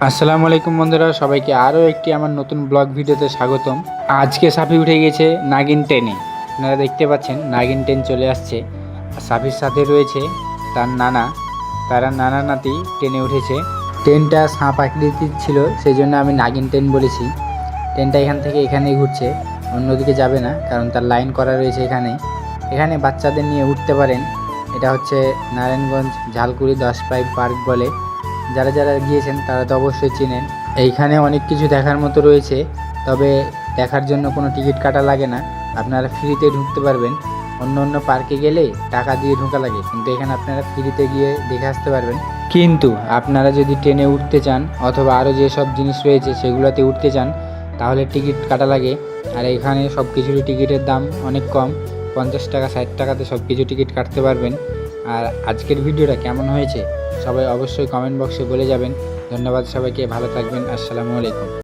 আসসালামু আলাইকুম বন্ধুরা, সবাইকে আরও একটি আমার নতুন ব্লগ ভিডিওতে স্বাগতম। আজকে সাফি উঠে গেছে নাগিন টেনে। আপনারা দেখতে পাচ্ছেন নাগিন টেন চলে আসছে। সাফির সাথে রয়েছে তার নানা, তারা নানা নাতি টেনে উঠেছে। ট্রেনটা সাপ আকৃতির ছিল, সেই জন্য আমি নাগিন ট্রেন বলেছি। ট্রেনটা এখান থেকে এখানেই ঘুরছে, অন্যদিকে যাবে না, কারণ তার লাইন করা রয়েছে এখানে বাচ্চাদের নিয়ে উঠতে পারেন। এটা হচ্ছে নারায়ণগঞ্জ ঝালকুড়ি 10 পাইপ পার্ক বলে। যারা যারা গিয়েছেন তারা তো অবশ্যই চেনেন। এইখানে অনেক কিছু দেখার মতো রয়েছে, তবে দেখার জন্য কোনো টিকিট কাটা লাগে না, আপনারা ফ্রিতে ঢুকতে পারবেন। অন্য পার্কে গেলে টাকা দিয়ে ঢোকা লাগে, কিন্তু এখানে আপনারা ফ্রিতে গিয়ে দেখে আসতে পারবেন। কিন্তু আপনারা যদি ট্রেনে উঠতে চান অথবা আরও যেসব জিনিস রয়েছে সেগুলোতে উঠতে চান, তাহলে টিকিট কাটা লাগে। আর এখানে সব কিছুরই টিকিটের দাম অনেক কম, 50 টাকা 60 টাকাতে সব কিছু টিকিট কাটতে পারবেন। আর আজকের ভিডিওটা কেমন হয়েছে সবাই অবশ্যই কমেন্ট বক্সে বলে যাবেন। ধন্যবাদ সবাইকে, ভালো থাকবেন। আসসালামু আলাইকুম।